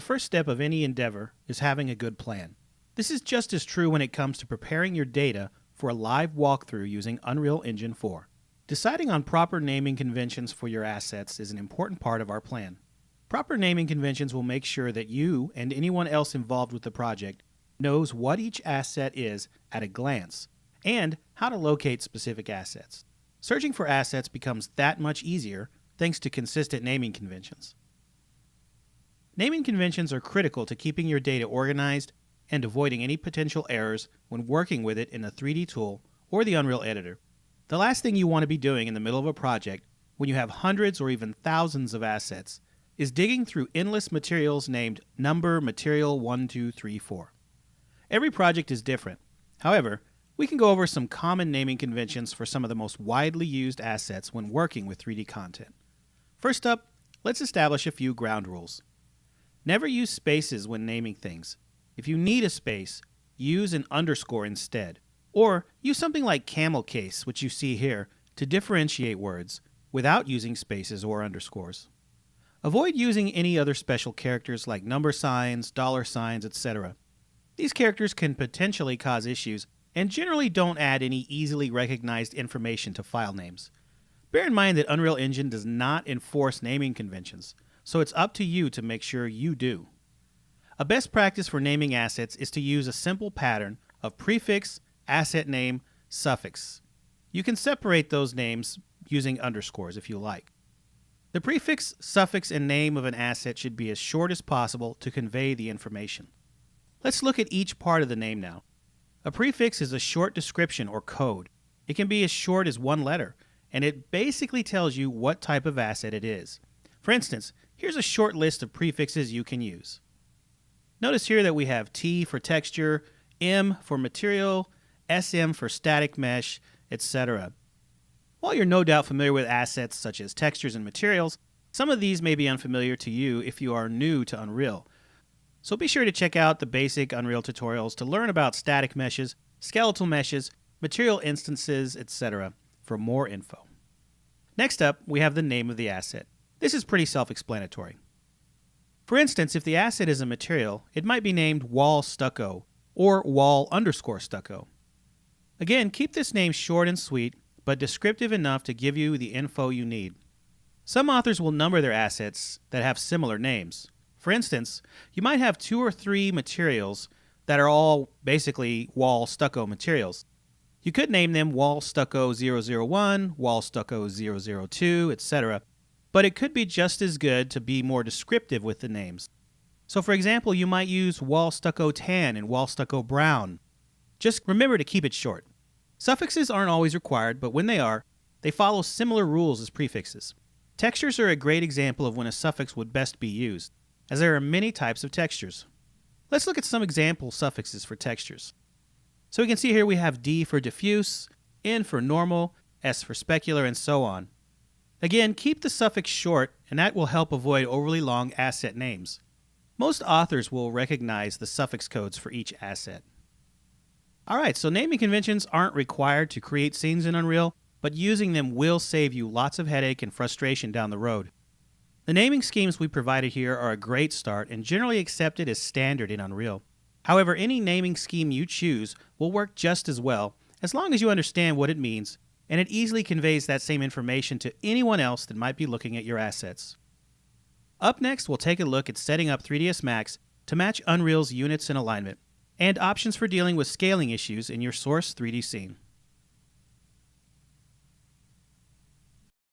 first step of any endeavor is having a good plan. This is just as true when it comes to preparing your data for a live walkthrough using Unreal Engine 4. Deciding on proper naming conventions for your assets is an important part of our plan. Proper naming conventions will make sure that you and anyone else involved with the project knows what each asset is at a glance and how to locate specific assets. Searching for assets becomes that much easier thanks to consistent naming conventions. Naming conventions are critical to keeping your data organized and avoiding any potential errors when working with it in a 3D tool or the Unreal Editor. The last thing you want to be doing in the middle of a project when you have hundreds or even thousands of assets is digging through endless materials named number material 1, 2, 3, 4. Every project is different. However, we can go over some common naming conventions for some of the most widely used assets when working with 3D content. First up, let's establish a few ground rules. Never use spaces when naming things. If you need a space, use an underscore instead. Or use something like camel case, which you see here, to differentiate words without using spaces or underscores. Avoid using any other special characters like number signs, dollar signs, etc. These characters can potentially cause issues and generally don't add any easily recognized information to file names. Bear in mind that Unreal Engine does not enforce naming conventions, so it's up to you to make sure you do. A best practice for naming assets is to use a simple pattern of prefix, asset name, suffix. You can separate those names using underscores if you like. The prefix, suffix, and name of an asset should be as short as possible to convey the information. Let's look at each part of the name now. A prefix is a short description or code. It can be as short as one letter, and it basically tells you what type of asset it is. For instance, here's a short list of prefixes you can use. Notice here that we have T for texture, M for material, SM for static mesh, etc. While you're no doubt familiar with assets such as textures and materials, some of these may be unfamiliar to you if you are new to Unreal. So be sure to check out the basic Unreal tutorials to learn about static meshes, skeletal meshes, material instances, etc. for more info. Next up, we have the name of the asset. This is pretty self-explanatory. For instance, if the asset is a material, it might be named wall stucco or wall underscore stucco. Again, keep this name short and sweet, but descriptive enough to give you the info you need. Some authors will number their assets that have similar names. For instance, you might have 2 or 3 materials that are all basically wall stucco materials. You could name them wall stucco 001, wall stucco 002, etc., but it could be just as good to be more descriptive with the names. So for example, you might use wall stucco tan and wall stucco brown. Just remember to keep it short. Suffixes aren't always required, but when they are, they follow similar rules as prefixes. Textures are a great example of when a suffix would best be used, as there are many types of textures. Let's look at some example suffixes for textures. So we can see here we have D for diffuse, N for normal, S for specular, and so on. Again, keep the suffix short, and that will help avoid overly long asset names. Most authors will recognize the suffix codes for each asset. Alright, so naming conventions aren't required to create scenes in Unreal, but using them will save you lots of headache and frustration down the road. The naming schemes we provided here are a great start and generally accepted as standard in Unreal. However, any naming scheme you choose will work just as well as long as you understand what it means, and it easily conveys that same information to anyone else that might be looking at your assets. Up next, we'll take a look at setting up 3ds Max to match Unreal's units and alignment, and options for dealing with scaling issues in your source 3D scene.